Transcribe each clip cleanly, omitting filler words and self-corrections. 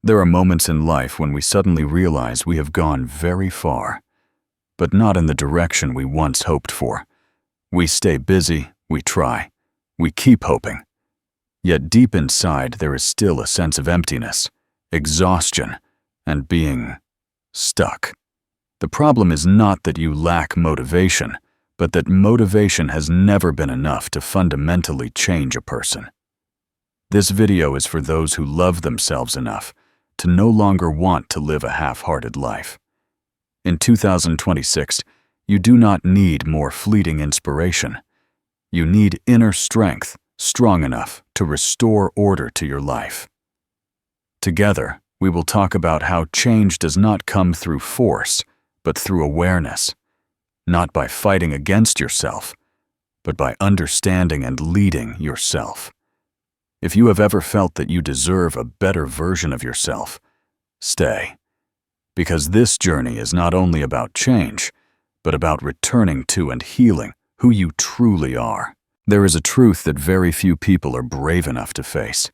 There are moments in life when we suddenly realize we have gone very far, but not in the direction we once hoped for. We stay busy, we try, we keep hoping. Yet deep inside there is still a sense of emptiness, exhaustion, and being stuck. The problem is not that you lack motivation, but that motivation has never been enough to fundamentally change a person. This video is for those who love themselves enough to no longer want to live a half-hearted life. In 2026, you do not need more fleeting inspiration. You need inner strength, strong enough to restore order to your life. Together, we will talk about how change does not come through force, but through awareness, not by fighting against yourself, but by understanding and leading yourself. If you have ever felt that you deserve a better version of yourself, stay. Because this journey is not only about change, but about returning to and healing who you truly are. There is a truth that very few people are brave enough to face.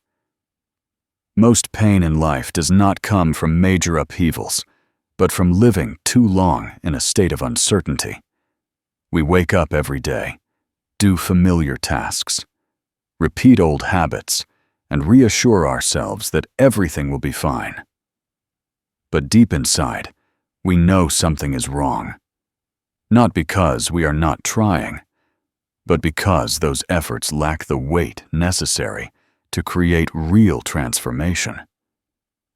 Most pain in life does not come from major upheavals, but from living too long in a state of uncertainty. We wake up every day, do familiar tasks, repeat old habits, and reassure ourselves that everything will be fine. But deep inside, we know something is wrong. Not because we are not trying, but because those efforts lack the weight necessary to create real transformation.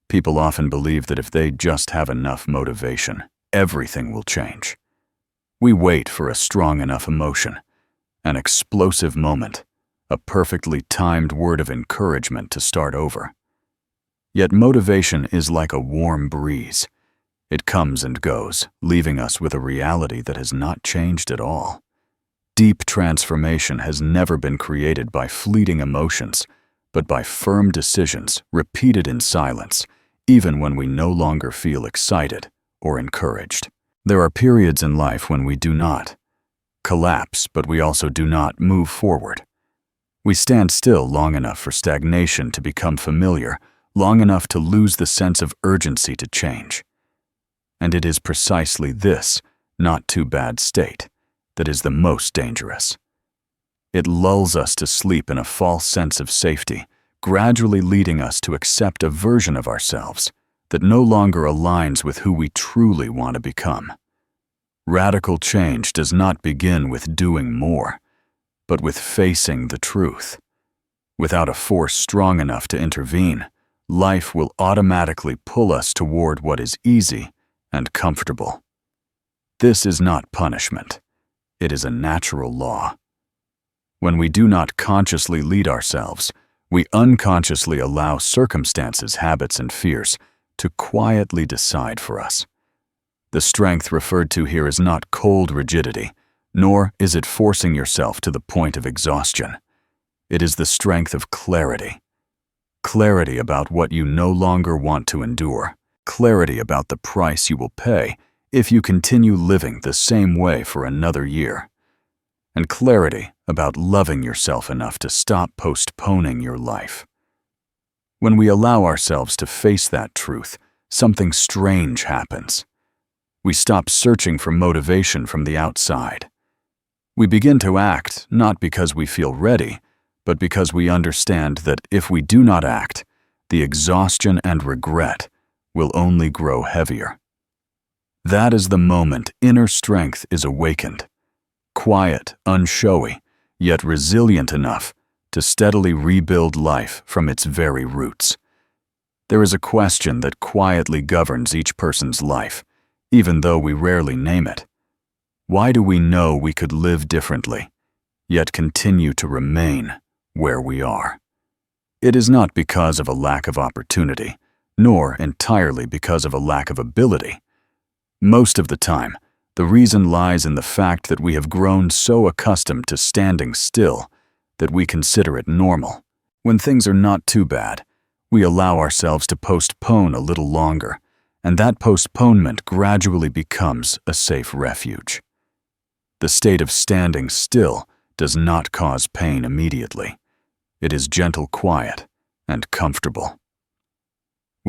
People often believe that if they just have enough motivation, everything will change. We wait for a strong enough emotion, an explosive moment, a perfectly timed word of encouragement to start over. Yet motivation is like a warm breeze. It comes and goes, leaving us with a reality that has not changed at all. Deep transformation has never been created by fleeting emotions, but by firm decisions repeated in silence, even when we no longer feel excited or encouraged. There are periods in life when we do not collapse, but we also do not move forward. We stand still long enough for stagnation to become familiar, long enough to lose the sense of urgency to change. And it is precisely this not too bad state that is the most dangerous. It lulls us to sleep in a false sense of safety, gradually leading us to accept a version of ourselves that no longer aligns with who we truly want to become. Radical change does not begin with doing more, but with facing the truth. Without a force strong enough to intervene, life will automatically pull us toward what is easy and comfortable. This is not punishment. It is a natural law. When we do not consciously lead ourselves, we unconsciously allow circumstances, habits, and fears to quietly decide for us. The strength referred to here is not cold rigidity, nor is it forcing yourself to the point of exhaustion. It is the strength of clarity. Clarity about what you no longer want to endure. Clarity about the price you will pay if you continue living the same way for another year. And clarity about loving yourself enough to stop postponing your life. When we allow ourselves to face that truth, something strange happens. We stop searching for motivation from the outside. We begin to act not because we feel ready, but because we understand that if we do not act, the exhaustion and regret will only grow heavier. That is the moment inner strength is awakened. Quiet, unshowy, yet resilient enough to steadily rebuild life from its very roots. There is a question that quietly governs each person's life, even though we rarely name it. Why do we know we could live differently, yet continue to remain where we are? It is not because of a lack of opportunity, nor entirely because of a lack of ability. Most of the time, the reason lies in the fact that we have grown so accustomed to standing still that we consider it normal. When things are not too bad, we allow ourselves to postpone a little longer, and that postponement gradually becomes a safe refuge. The state of standing still does not cause pain immediately. It is gentle quiet and comfortable.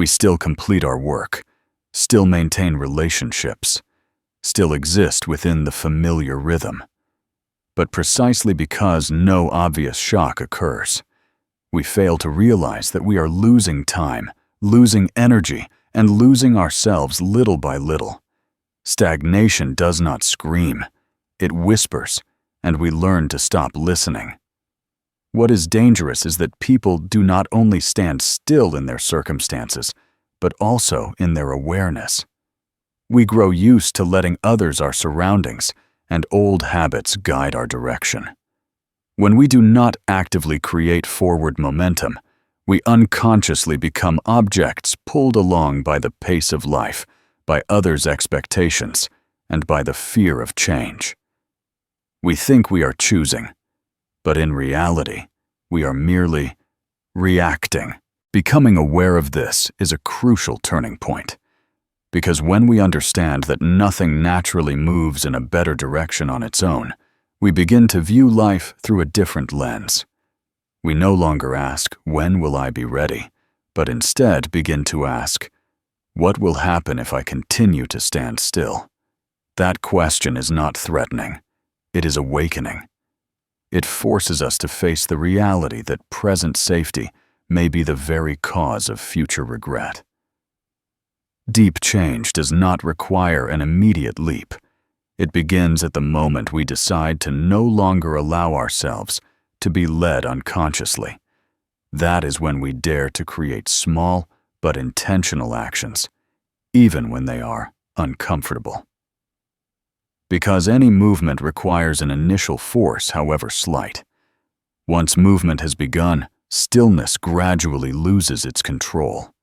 We still complete our work, still maintain relationships, still exist within the familiar rhythm. But precisely because no obvious shock occurs, we fail to realize that we are losing time, losing energy, and losing ourselves little by little. Stagnation does not scream, it whispers, and we learn to stop listening. What is dangerous is that people do not only stand still in their circumstances, but also in their awareness. We grow used to letting others our surroundings, and old habits guide our direction. When we do not actively create forward momentum, we unconsciously become objects pulled along by the pace of life, by others' expectations, and by the fear of change. We think we are choosing, but in reality, we are merely reacting. Becoming aware of this is a crucial turning point, because when we understand that nothing naturally moves in a better direction on its own, we begin to view life through a different lens. We no longer ask, "When will I be ready?" but instead begin to ask, "What will happen if I continue to stand still?" That question is not threatening. It is awakening. It forces us to face the reality that present safety may be the very cause of future regret. Deep change does not require an immediate leap. It begins at the moment we decide to no longer allow ourselves to be led unconsciously. That is when we dare to create small but intentional actions, even when they are uncomfortable. Because any movement requires an initial force, however slight. Once movement has begun, stillness gradually loses its control.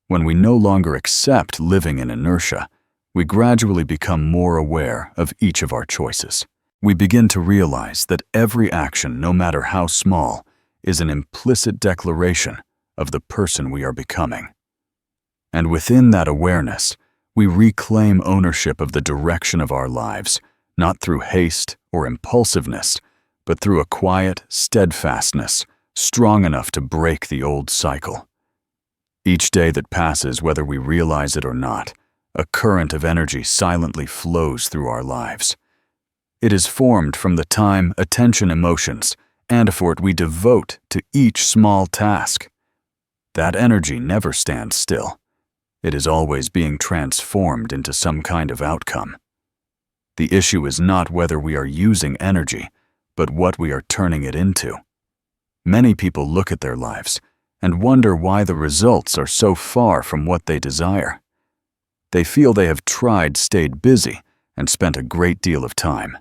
When we no longer accept living in inertia, we gradually become more aware of each of our choices. We begin to realize that every action, no matter how small, is an implicit declaration of the person we are becoming. And within that awareness, we reclaim ownership of the direction of our lives, not through haste or impulsiveness, but through a quiet steadfastness, strong enough to break the old cycle. Each day that passes, whether we realize it or not, a current of energy silently flows through our lives. It is formed from the time, attention, emotions, and effort we devote to each small task. That energy never stands still. It is always being transformed into some kind of outcome. The issue is not whether we are using energy, but what we are turning it into. Many people look at their lives and wonder why the results are so far from what they desire. They feel they have tried, stayed busy, and spent a great deal of time.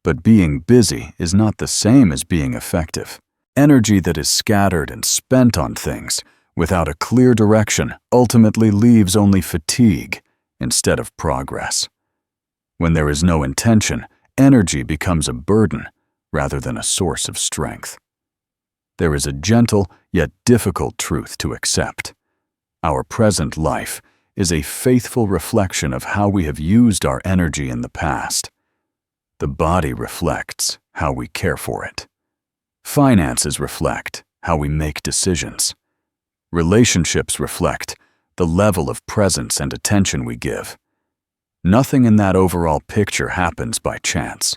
But being busy is not the same as being effective. Energy that is scattered and spent on things without a clear direction ultimately leaves only fatigue instead of progress. When there is no intention, energy becomes a burden rather than a source of strength. There is a gentle yet difficult truth to accept. Our present life is a faithful reflection of how we have used our energy in the past. The body reflects how we care for it. Finances reflect how we make decisions. Relationships reflect the level of presence and attention we give. Nothing in that overall picture happens by chance.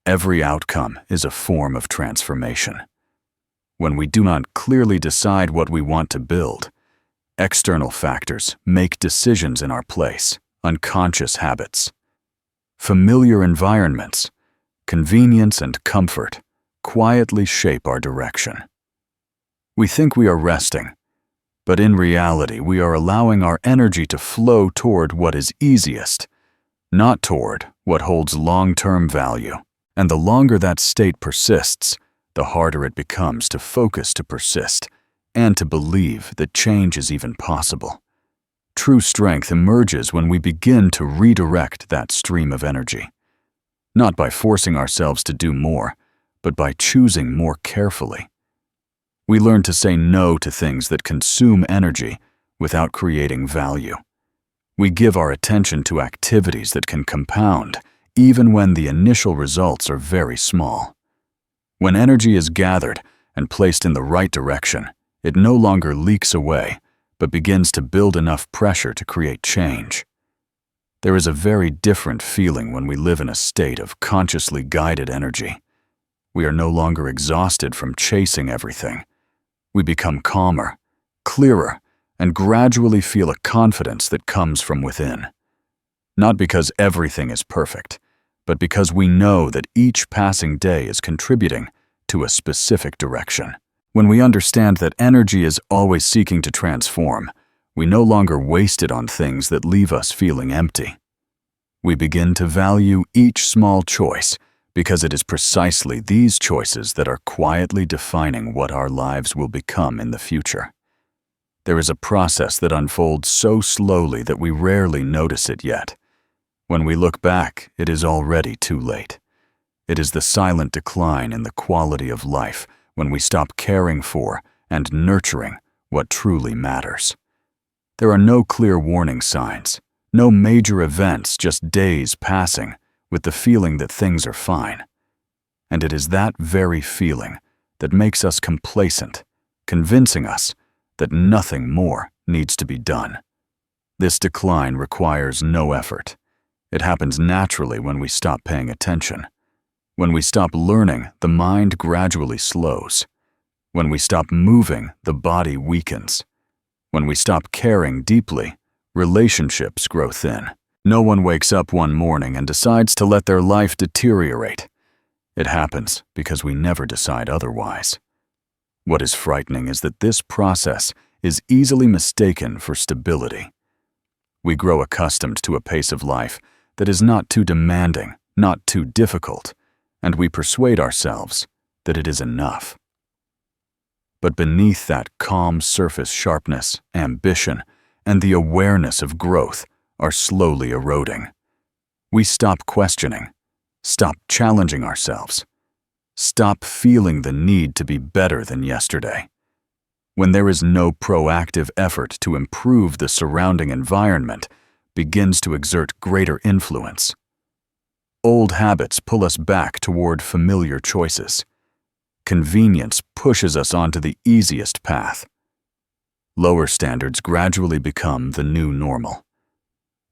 Every outcome is a form of transformation. When we do not clearly decide what we want to build, external factors make decisions in our place, unconscious habits. Familiar environments, convenience and comfort, quietly shape our direction. We think we are resting, but in reality we are allowing our energy to flow toward what is easiest, not toward what holds long-term value. And the longer that state persists, the harder it becomes to focus to persist and to believe that change is even possible. True strength emerges when we begin to redirect that stream of energy, not by forcing ourselves to do more, but by choosing more carefully. We learn to say no to things that consume energy without creating value. We give our attention to activities that can compound, even when the initial results are very small. When energy is gathered and placed in the right direction, it no longer leaks away, but begins to build enough pressure to create change. There is a very different feeling when we live in a state of consciously guided energy. We are no longer exhausted from chasing everything. We become calmer, clearer, and gradually feel a confidence that comes from within. Not because everything is perfect, but because we know that each passing day is contributing to a specific direction. When we understand that energy is always seeking to transform, we no longer waste it on things that leave us feeling empty. We begin to value each small choice because it is precisely these choices that are quietly defining what our lives will become in the future. There is a process that unfolds so slowly that we rarely notice it yet. When we look back, it is already too late. It is the silent decline in the quality of life when we stop caring for and nurturing what truly matters. There are no clear warning signs, no major events, just days passing with the feeling that things are fine. And it is that very feeling that makes us complacent, convincing us that nothing more needs to be done. This decline requires no effort. It happens naturally when we stop paying attention. When we stop learning, the mind gradually slows. When we stop moving, the body weakens. When we stop caring deeply, relationships grow thin. No one wakes up one morning and decides to let their life deteriorate. It happens because we never decide otherwise. What is frightening is that this process is easily mistaken for stability. We grow accustomed to a pace of life that is not too demanding, not too difficult, and we persuade ourselves that it is enough. But beneath that calm surface sharpness, ambition, and the awareness of growth are slowly eroding. We stop questioning, stop challenging ourselves, stop feeling the need to be better than yesterday. When there is no proactive effort to improve, the surrounding environment begins to exert greater influence. Old habits pull us back toward familiar choices. Convenience pushes us onto the easiest path. Lower standards gradually become the new normal.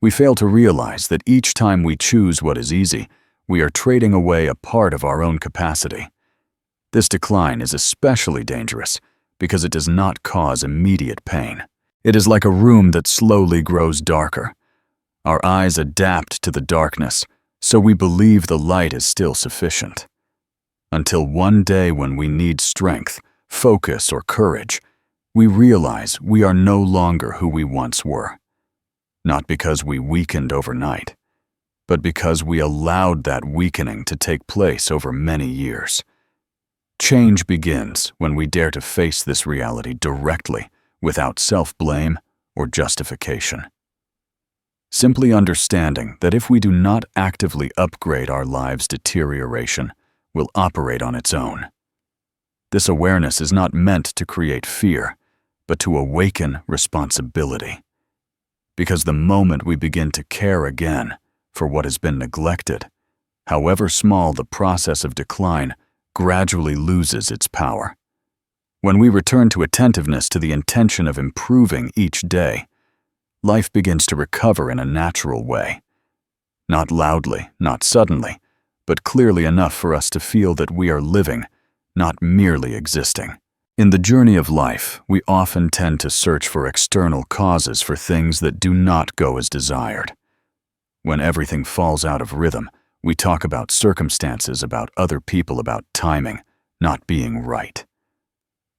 We fail to realize that each time we choose what is easy, we are trading away a part of our own capacity. This decline is especially dangerous because it does not cause immediate pain. It is like a room that slowly grows darker. Our eyes adapt to the darkness, so we believe the light is still sufficient. Until one day when we need strength, focus, or courage, we realize we are no longer who we once were. Not because we weakened overnight, but because we allowed that weakening to take place over many years. Change begins when we dare to face this reality directly, without self-blame or justification. Simply understanding that if we do not actively upgrade, our lives' deterioration will operate on its own. This awareness is not meant to create fear, but to awaken responsibility. Because the moment we begin to care again for what has been neglected, however small, the process of decline gradually loses its power. When we return to attentiveness to the intention of improving each day, life begins to recover in a natural way. Not loudly, not suddenly, but clearly enough for us to feel that we are living, not merely existing. In the journey of life, we often tend to search for external causes for things that do not go as desired. When everything falls out of rhythm, we talk about circumstances, about other people, about timing not being right.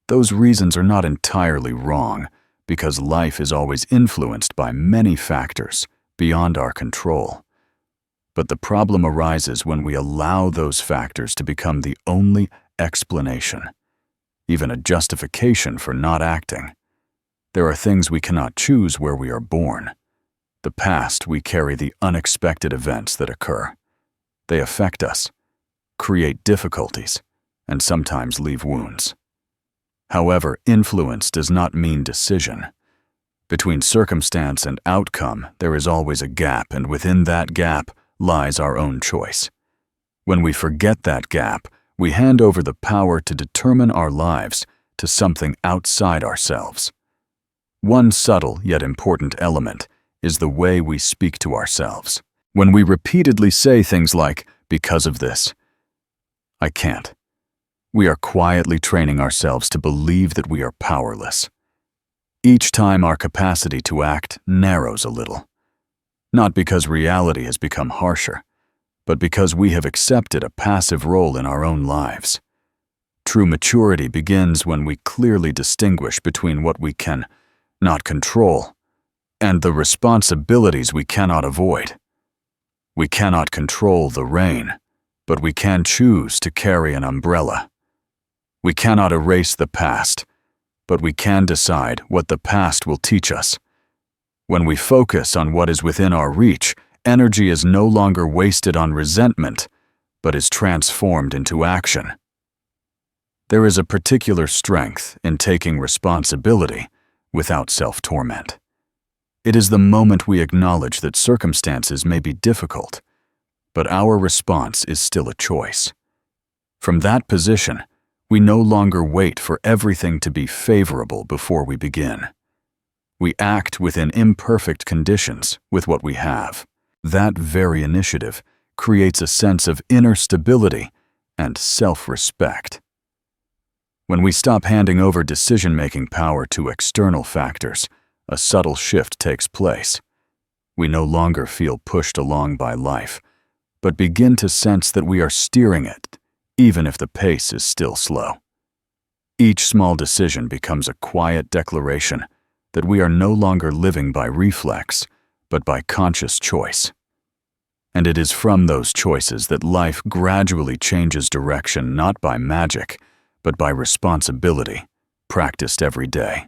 Those reasons are not entirely wrong, because life is always influenced by many factors beyond our control. But the problem arises when we allow those factors to become the only explanation, even a justification for not acting. There are things we cannot choose where we are born. The past, we carry the unexpected events that occur. They affect us, create difficulties, and sometimes leave wounds. However, influence does not mean decision. Between circumstance and outcome, there is always a gap, and within that gap lies our own choice. When we forget that gap, we hand over the power to determine our lives to something outside ourselves. One subtle yet important element is the way we speak to ourselves. When we repeatedly say things like, "Because of this, I can't," we are quietly training ourselves to believe that we are powerless. Each time our capacity to act narrows a little, not because reality has become harsher, but because we have accepted a passive role in our own lives. True maturity begins when we clearly distinguish between what we can not control and the responsibilities we cannot avoid. We cannot control the rain, but we can choose to carry an umbrella. We cannot erase the past, but we can decide what the past will teach us. When we focus on what is within our reach, energy is no longer wasted on resentment, but is transformed into action. There is a particular strength in taking responsibility without self-torment. It is the moment we acknowledge that circumstances may be difficult, but our response is still a choice. From that position, we no longer wait for everything to be favorable before we begin. We act within imperfect conditions with what we have. That very initiative creates a sense of inner stability and self-respect. When we stop handing over decision-making power to external factors, a subtle shift takes place. We no longer feel pushed along by life, but begin to sense that we are steering it, even if the pace is still slow. Each small decision becomes a quiet declaration that we are no longer living by reflex, but by conscious choice. And it is from those choices that life gradually changes direction, not by magic, but by responsibility, practiced every day.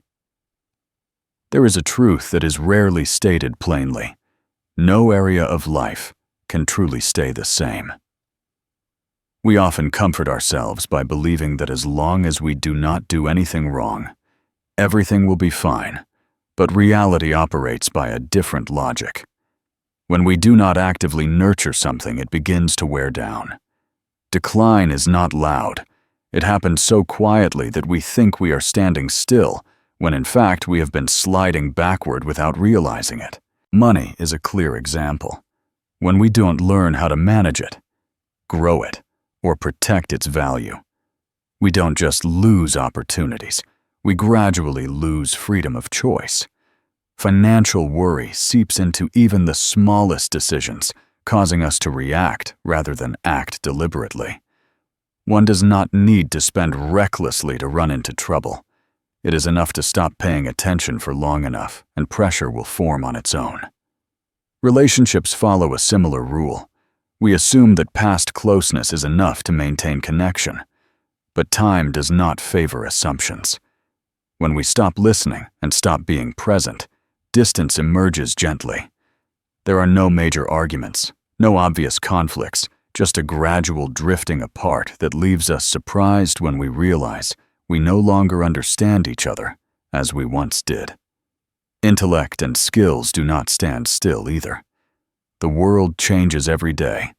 There is a truth that is rarely stated plainly. No area of life can truly stay the same. We often comfort ourselves by believing that as long as we do not do anything wrong, everything will be fine, but reality operates by a different logic. When we do not actively nurture something, it begins to wear down. Decline is not loud. It happens so quietly that we think we are standing still, when in fact we have been sliding backward without realizing it. Money is a clear example. When we don't learn how to manage it, grow it, or protect its value, we don't just lose opportunities, we gradually lose freedom of choice. Financial worry seeps into even the smallest decisions, causing us to react rather than act deliberately. One does not need to spend recklessly to run into trouble. It is enough to stop paying attention for long enough, and pressure will form on its own. Relationships follow a similar rule. We assume that past closeness is enough to maintain connection, but time does not favor assumptions. When we stop listening and stop being present, distance emerges gently. There are no major arguments, no obvious conflicts, just a gradual drifting apart that leaves us surprised when we realize we no longer understand each other as we once did. Intellect and skills do not stand still either. The world changes every day,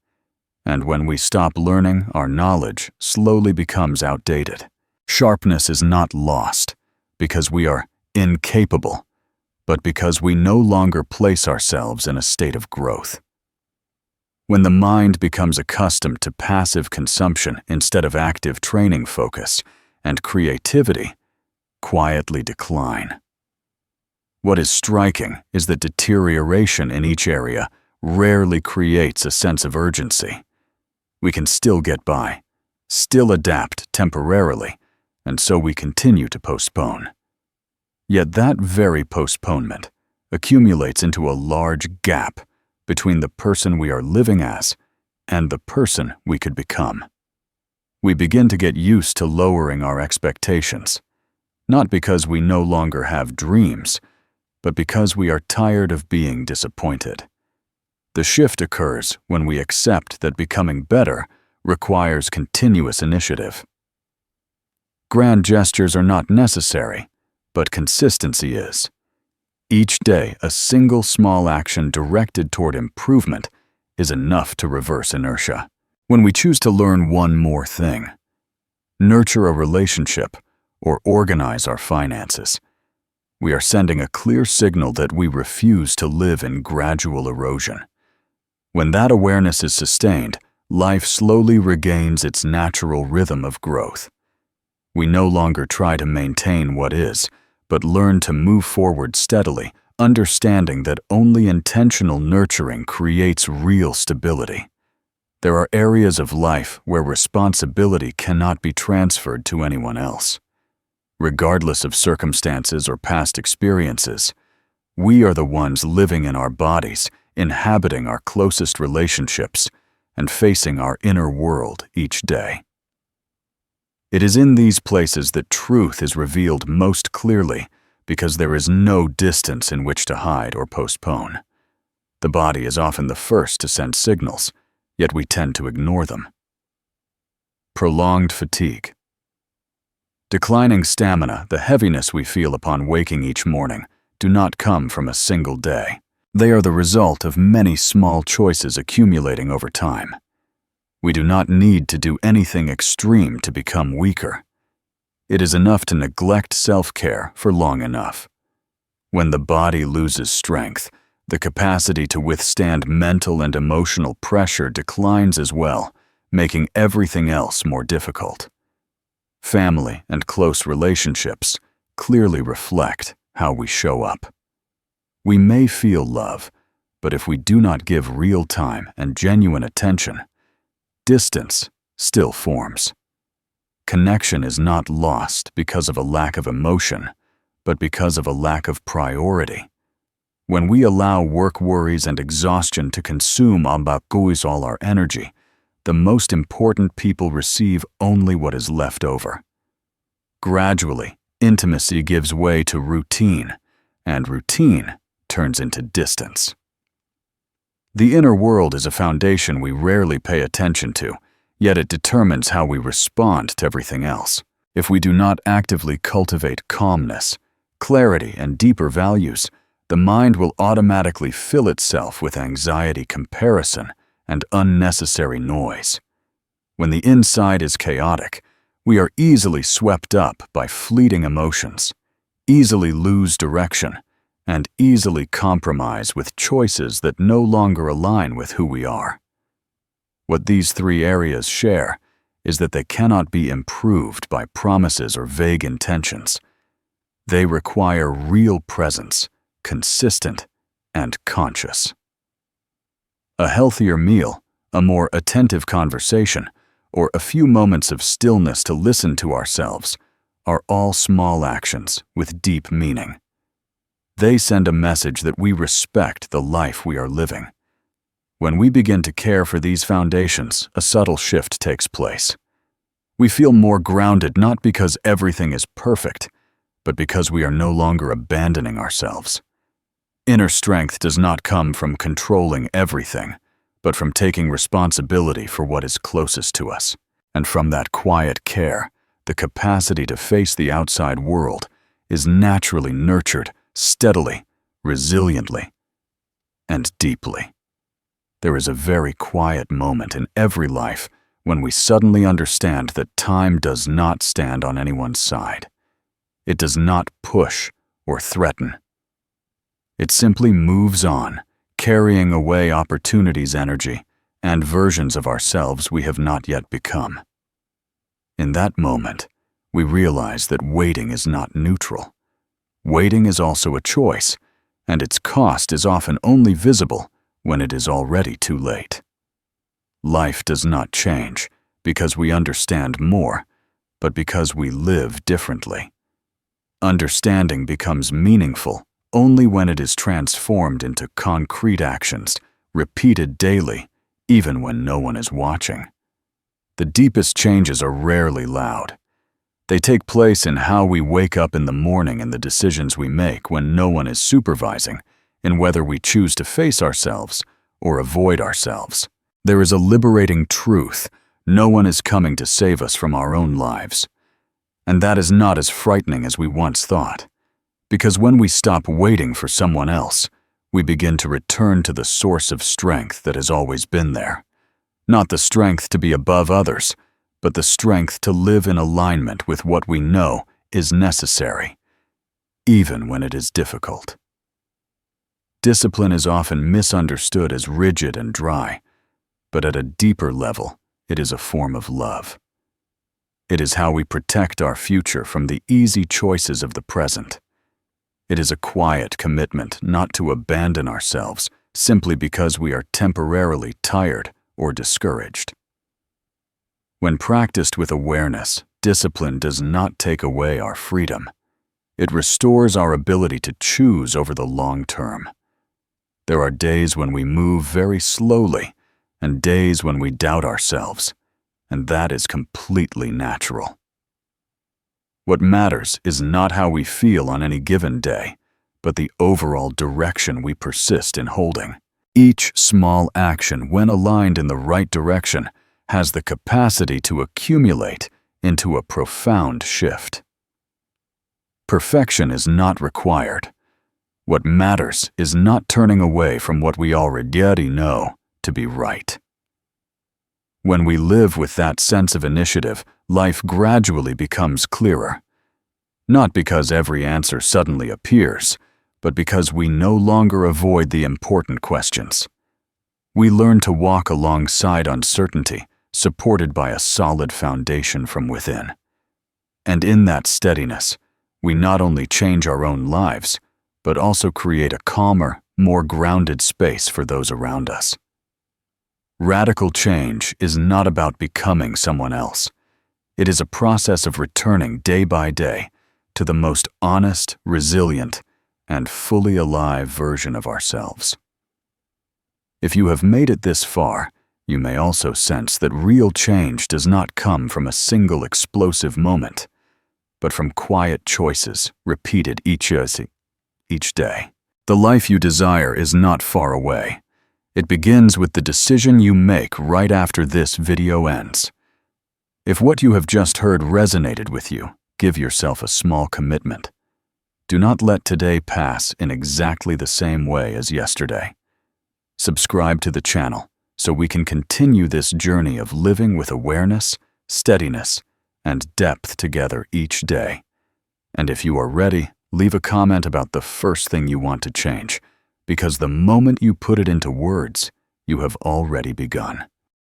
and when we stop learning, our knowledge slowly becomes outdated. Sharpness is not lost because we are incapable, but because we no longer place ourselves in a state of growth. When the mind becomes accustomed to passive consumption instead of active training, focus and creativity quietly decline. What is striking is that deterioration in each area rarely creates a sense of urgency. We can still get by, still adapt temporarily, and so we continue to postpone. Yet that very postponement accumulates into a large gap between the person we are living as and the person we could become. We begin to get used to lowering our expectations, not because we no longer have dreams, but because we are tired of being disappointed. The shift occurs when we accept that becoming better requires continuous initiative. Grand gestures are not necessary, but consistency is. Each day, a single small action directed toward improvement is enough to reverse inertia. When we choose to learn one more thing, nurture a relationship, or organize our finances, we are sending a clear signal that we refuse to live in gradual erosion. When that awareness is sustained, life slowly regains its natural rhythm of growth. We no longer try to maintain what is, but learn to move forward steadily, understanding that only intentional nurturing creates real stability. There are areas of life where responsibility cannot be transferred to anyone else. Regardless of circumstances or past experiences, we are the ones living in our bodies, inhabiting our closest relationships, and facing our inner world each day. It is in these places that truth is revealed most clearly because there is no distance in which to hide or postpone. The body is often the first to send signals, yet we tend to ignore them. Prolonged fatigue. Declining stamina, the heaviness we feel upon waking each morning, do not come from a single day. They are the result of many small choices accumulating over time. We do not need to do anything extreme to become weaker. It is enough to neglect self-care for long enough. When the body loses strength, the capacity to withstand mental and emotional pressure declines as well, making everything else more difficult. Family and close relationships clearly reflect how we show up. We may feel love, but if we do not give real time and genuine attention, distance still forms. Connection is not lost because of a lack of emotion, but because of a lack of priority. When we allow work worries and exhaustion to consume all our energy, the most important people receive only what is left over. Gradually, intimacy gives way to routine, and routine turns into distance. The inner world is a foundation we rarely pay attention to, yet it determines how we respond to everything else. If we do not actively cultivate calmness, clarity, and deeper values, the mind will automatically fill itself with anxiety, comparison, and unnecessary noise. When the inside is chaotic, we are easily swept up by fleeting emotions, easily lose direction, and easily compromise with choices that no longer align with who we are. What these three areas share is that they cannot be improved by promises or vague intentions. They require real presence, consistent and conscious. A healthier meal, a more attentive conversation, or a few moments of stillness to listen to ourselves are all small actions with deep meaning. They send a message that we respect the life we are living. When we begin to care for these foundations, a subtle shift takes place. We feel more grounded not because everything is perfect, but because we are no longer abandoning ourselves. Inner strength does not come from controlling everything, but from taking responsibility for what is closest to us. And from that quiet care, the capacity to face the outside world is naturally nurtured steadily, resiliently, and deeply. There is a very quiet moment in every life when we suddenly understand that time does not stand on anyone's side. It does not push or threaten. It simply moves on, carrying away opportunity's energy and versions of ourselves we have not yet become. In that moment, we realize that waiting is not neutral. Waiting is also a choice, and its cost is often only visible when it is already too late. Life does not change because we understand more, but because we live differently. Understanding becomes meaningful only when it is transformed into concrete actions, repeated daily, even when no one is watching. The deepest changes are rarely loud. They take place in how we wake up in the morning and the decisions we make when no one is supervising, in whether we choose to face ourselves or avoid ourselves. There is a liberating truth: no one is coming to save us from our own lives. And that is not as frightening as we once thought. Because when we stop waiting for someone else, we begin to return to the source of strength that has always been there. Not the strength to be above others, but the strength to live in alignment with what we know is necessary. even when it is difficult. Discipline is often misunderstood as rigid and dry, but at a deeper level, it is a form of love. It is how we protect our future from the easy choices of the present. It is a quiet commitment not to abandon ourselves simply because we are temporarily tired or discouraged. When practiced with awareness, discipline does not take away our freedom. It restores our ability to choose over the long term. There are days when we move very slowly and days when we doubt ourselves, and that is completely natural. What matters is not how we feel on any given day, but the overall direction we persist in holding. Each small action, when aligned in the right direction, has the capacity to accumulate into a profound shift. Perfection is not required. What matters is not turning away from what we already know to be right. When we live with that sense of initiative, life gradually becomes clearer. Not because every answer suddenly appears, but because we no longer avoid the important questions. We learn to walk alongside uncertainty, supported by a solid foundation from within. And in that steadiness, we not only change our own lives, but also create a calmer, more grounded space for those around us. Radical change is not about becoming someone else. It is a process of returning day by day to the most honest, resilient, and fully alive version of ourselves. If you have made it this far, you may also sense that real change does not come from a single explosive moment, but from quiet choices repeated each day. The life you desire is not far away. It begins with the decision you make right after this video ends. If what you have just heard resonated with you, give yourself a small commitment. Do not let today pass in exactly the same way as yesterday. Subscribe to the channel so we can continue this journey of living with awareness, steadiness, and depth together each day. And if you are ready, leave a comment about the first thing you want to change, because the moment you put it into words, you have already begun.